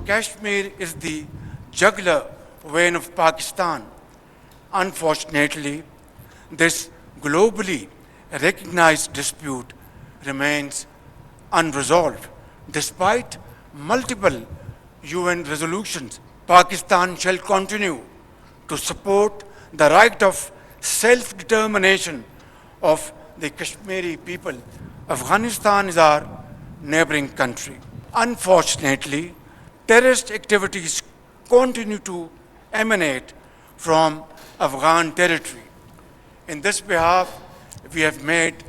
Kashmir is the jugular vein of Pakistan. Unfortunately, this globally recognized dispute remains unresolved. Despite multiple UN resolutions, Pakistan shall continue to support the right of self-determination of the Kashmiri people. Afghanistan is our neighboring country. Unfortunately, terrorist activities continue to emanate from Afghan territory. In this behalf, we have made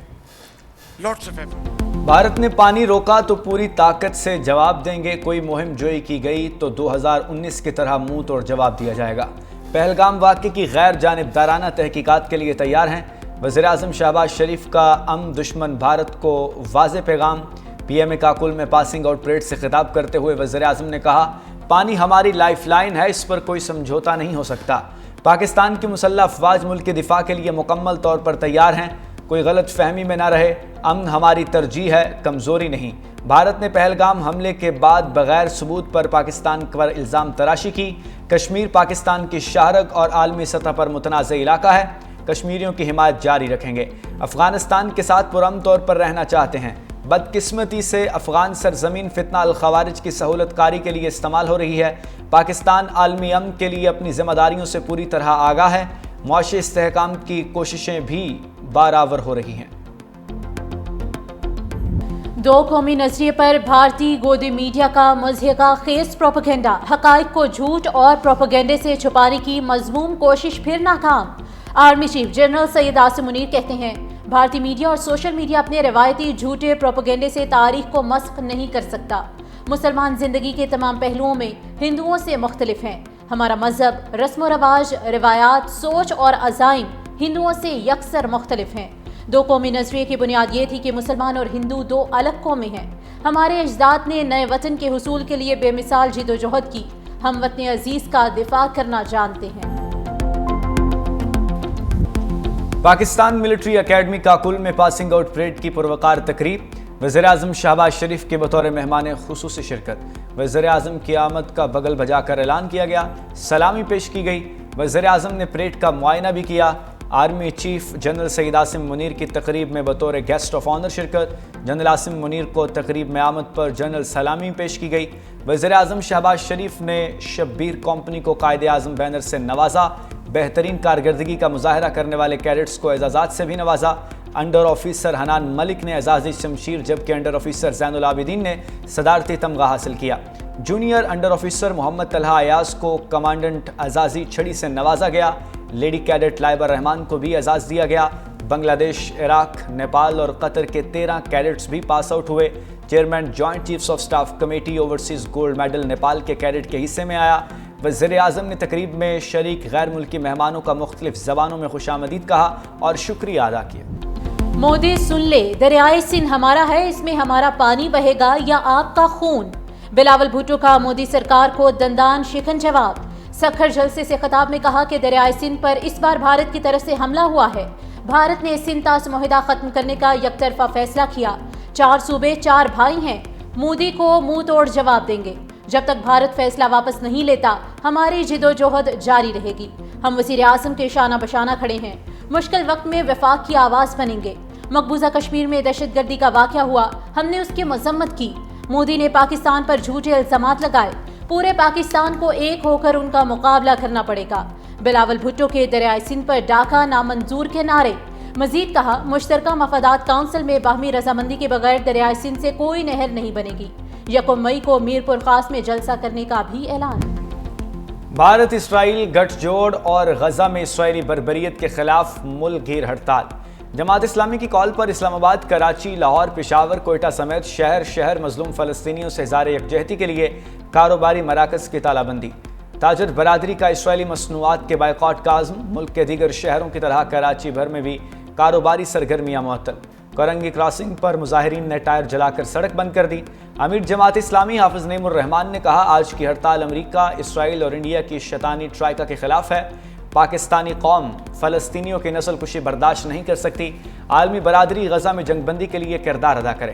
lots of efforts. Bharat نے پانی روکا تو پوری طاقت سے جواب دیں گے. کوئی مہم جوئی کی گئی تو 2019 کی طرح منہ توڑ جواب دیا جائے گا. پہلگام واقعے کی غیر جانبدارانہ تحقیقات کے لیے تیار ہیں. وزیراعظم شہباز شریف کا امن دشمن بھارت کو واضح پیغام. پی ایم اے کاکل میں پاسنگ آؤٹ پریڈ سے خطاب کرتے ہوئے وزیراعظم نے کہا پانی ہماری لائف لائن ہے, اس پر کوئی سمجھوتا نہیں ہو سکتا. پاکستان کی مسلح افواج ملک کے دفاع کے لیے مکمل طور پر تیار ہیں. کوئی غلط فہمی میں نہ رہے, امن ہماری ترجیح ہے, کمزوری نہیں. بھارت نے پہلگام حملے کے بعد بغیر ثبوت پر پاکستان پر الزام تراشی کی. کشمیر پاکستان کی شاہرگ اور عالمی سطح پر متنازع علاقہ ہے. کشمیریوں کی حمایت جاری رکھیں گے. افغانستان کے ساتھ پرامن طور پر رہنا چاہتے ہیں. بدقسمتی سے افغان سرزمین فتنہ الخوارج کی سہولت کاری کے لیے استعمال ہو رہی ہے. پاکستان عالمی امن کے لیے اپنی ذمہ داریوں سے پوری طرح آگاہ ہے. معاشی استحکام کی کوششیں بھی بارآور ہو رہی ہیں. دو قومی نظریے پر بھارتی گودی میڈیا کا مضحکہ خیز پروپیگنڈا. حقائق کو جھوٹ اور پروپیگنڈے سے چھپانے کی مذموم کوشش پھر ناکام. Army chief general Syed Asim Munir کہتے ہیں بھارتی میڈیا اور سوشل میڈیا اپنے روایتی جھوٹے پروپیگنڈے سے تاریخ کو مسخ نہیں کر سکتا. مسلمان زندگی کے تمام پہلوؤں میں ہندوؤں سے مختلف ہیں. ہمارا مذہب، رسم و رواج، روایات، سوچ اور عزائم ہندوؤں سے یکسر مختلف ہیں. دو قومی نظریے کی بنیاد یہ تھی کہ مسلمان اور ہندو دو الگ قومیں ہیں. ہمارے اجداد نے نئے وطن کے حصول کے لیے بے مثال جد و جہد کی. ہم وطن عزیز کا دفاع کرنا جانتے ہیں. پاکستان ملٹری اکیڈمی کاکل میں پاسنگ آؤٹ پریڈ کی پروقار تقریب. وزیراعظم شہباز شریف کے بطور مہمان خصوصی شرکت. وزیراعظم کی آمد کا بغل بجا کر اعلان کیا گیا. سلامی پیش کی گئی. وزیراعظم نے پریڈ کا معائنہ بھی کیا. Army chief general Syed Asim Munir کی تقریب میں بطور گیسٹ آف آنر شرکت. جنرل عاصم منیر کو تقریب میں آمد پر جنرل سلامی پیش کی گئی. وزیراعظم شہباز شریف نے شبیر کمپنی کو قائد اعظم بینر سے نوازا. بہترین کارکردگی کا مظاہرہ کرنے والے کیڈٹس کو اعزازات سے بھی نوازا. انڈر آفیسر حنان ملک نے اعزازی شمشیر جبکہ انڈر آفیسر زین العابدین نے صدارتی تمغہ حاصل کیا. جونیئر انڈر آفیسر محمد طلحہ ایاز کو کمانڈنٹ اعزازی چھڑی سے نوازا گیا. لیڈی کیڈٹ لائبہ رحمان کو بھی اعزاز دیا گیا. بنگلہ دیش، عراق، نیپال اور قطر کے 13 کیڈٹس بھی پاس آؤٹ ہوئے. Chairman joint chiefs of staff committee overseas gold medal Nepal کے کیڈٹ کے حصے میں آیا. وزیر اعظم نے تقریب میں شریک غیر ملکی مہمانوں کا مختلف زبانوں میں خوش آمدید کہا اور شکریہ ادا کیا. مودی سن لے، دریائے سندھ ہمارا ہے، اس میں ہمارا پانی بہے گا یا آپ کا خون. بلاول بھٹو کا مودی سرکار کو دندان شکن جواب. سکھر جلسے سے خطاب میں کہا کہ دریائے سندھ پر اس بار بھارت کی طرف سے حملہ ہوا ہے. بھارت نے سندھ طاس معاہدہ ختم کرنے کا یک طرفہ فیصلہ کیا. 4 صوبے 4 بھائی ہیں. مودی کو منہ توڑ جواب دیں گے. جب تک بھارت فیصلہ واپس نہیں لیتا ہماری جد و جہد جاری رہے گی. ہم وزیر اعظم کے شانہ بشانہ کھڑے ہیں. مشکل وقت میں وفاق کی آواز بنیں گے. مقبوضہ کشمیر میں دہشت گردی کا واقعہ ہوا، ہم نے اس کی مذمت کی. مودی نے پاکستان پر جھوٹے الزامات لگائے. پورے پاکستان کو ایک ہو کر ان کا مقابلہ کرنا پڑے گا. بلاول بھٹو کے دریائے سندھ پر ڈاکہ نامنظور کے نعرے. مزید کہا مشترکہ مفادات کونسل میں باہمی رضامندی کے بغیر دریائے سندھ سے کوئی نہر نہیں بنے گی. 1 مئی کو میر پور خاص میں جلسہ کرنے کا بھی اعلان. بھارت اسرائیل گٹھ جوڑ اور غزہ میں اسرائیلی بربریت کے خلاف ملک گیر ہڑتال. جماعت اسلامی کی کال پر اسلام آباد، کراچی، لاہور، پشاور، کوئٹہ سمیت شہر مظلوم فلسطینیوں سے اظہار یکجہتی کے لیے کاروباری مراکز کی تالہ بندی. تاجر برادری کا اسرائیلی مصنوعات کے بائیکاٹ کا عزم. ملک کے دیگر شہروں کی طرح کراچی بھر میں بھی کاروباری سرگرمیاں معطل. کورنگی کراسنگ پر مظاہرین نے ٹائر جلا کر سڑک بند کر دی. امیر جماعت اسلامی حافظ نعیم الرحمان نے کہا آج کی ہڑتال امریکہ، اسرائیل اور انڈیا کی شیطانی ٹرائیکا کے خلاف ہے. پاکستانی قوم فلسطینیوں کی نسل کشی برداشت نہیں کر سکتی. عالمی برادری غزہ میں جنگ بندی کے لیے کردار ادا کرے.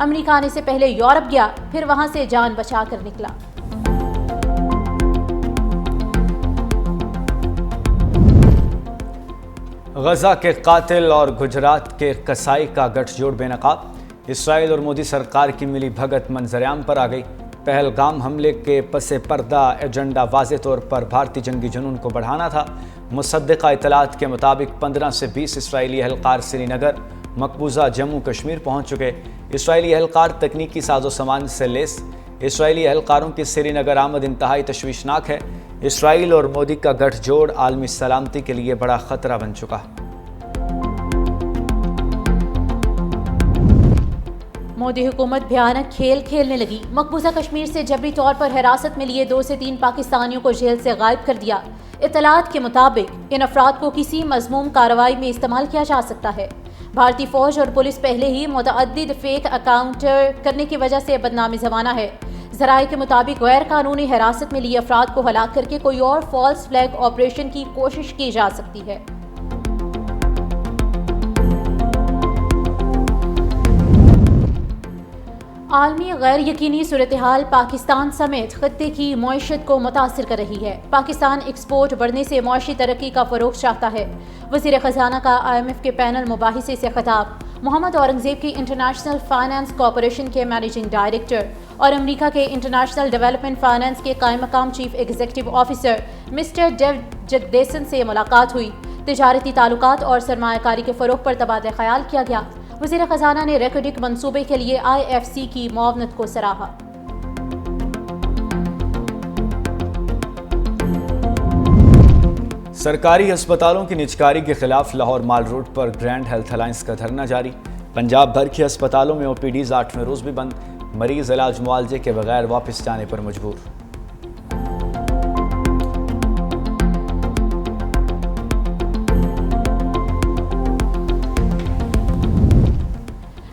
امریکہ آنے سے پہلے یورپ گیا، پھر وہاں سے جان بچا کر نکلا۔ غزہ کے قاتل اور گجرات کے قصائی کا گٹھ جوڑ بے نقاب۔ اسرائیل اور مودی سرکار کی ملی بھگت منظر عام پر آ گئی۔ پہلگام حملے کے پس پردہ ایجنڈا واضح طور پر بھارتی جنگی جنون کو بڑھانا تھا۔ مصدقہ اطلاعات کے مطابق 15 سے 20 اسرائیلی اہلکار سری نگر مقبوضہ جموں کشمیر پہنچ چکے۔ اسرائیلی اہلکار تکنیکی ساز و سامان سے لیس۔ اسرائیلی اہلکاروں کی سری نگر آمد انتہائی تشویشناک ہے۔ اسرائیل اور مودی کا گٹھ جوڑ عالمی سلامتی کے لیے بڑا خطرہ بن چکا۔ مودی حکومت بھیانک کھیل کھیلنے لگی۔ مقبوضہ کشمیر سے جبری طور پر حراست میں لیے 2 سے 3 پاکستانیوں کو جیل سے غائب کر دیا۔ اطلاعات کے مطابق ان افراد کو کسی مذموم کارروائی میں استعمال کیا جا سکتا ہے۔ بھارتی فوج اور پولیس پہلے ہی متعدد فیک اکاؤنٹ کرنے کی وجہ سے بدنام زمانہ ہے۔ ذرائع کے مطابق غیر قانونی حراست میں لیے افراد کو ہلاک کر کے کوئی اور فالس فلیگ آپریشن کی کوشش کی جا سکتی ہے۔ عالمی غیر یقینی صورتحال پاکستان سمیت خطے کی معیشت کو متاثر کر رہی ہے۔ پاکستان ایکسپورٹ بڑھنے سے معاشی ترقی کا فروغ چاہتا ہے۔ وزیر خزانہ کا IMF کے پینل مباحثے سے خطاب۔ محمد اورنگزیب کی انٹرنیشنل فائنانس کارپوریشن کے مینیجنگ ڈائریکٹر اور امریکہ کے انٹرنیشنل ڈیولپمنٹ فائنانس کے قائم مقام chief executive officer mister Dev Jagadesan سے ملاقات ہوئی۔ تجارتی تعلقات اور سرمایہ کاری کے فروغ پر تبادلہ خیال کیا گیا۔ وزیر خزانہ نے ریکڈک منصوبے کے لیے IFC کی معاونت کو سراہا۔ سرکاری ہسپتالوں کی نجکاری کے خلاف لاہور مال روڈ پر گرینڈ ہیلتھ الائنس کا دھرنا جاری۔ پنجاب بھر کے ہسپتالوں میں OPDs 8ویں روز بھی بند۔ مریض علاج معالجے کے بغیر واپس جانے پر مجبور۔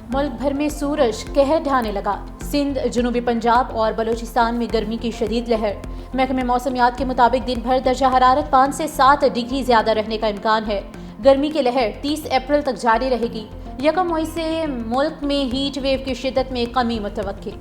ملک بھر میں سورج قہر ڈھانے لگا۔ سندھ، جنوبی پنجاب اور بلوچستان میں گرمی کی شدید لہر۔ محکمہ موسمیات کے مطابق دن بھر درجہ حرارت 5 سے 7 ڈگری زیادہ رہنے کا امکان ہے۔ گرمی کی لہر 30 اپریل تک جاری رہے گی۔ 1 مئی سے ملک میں ہیٹ ویو کی شدت میں کمی متوقع۔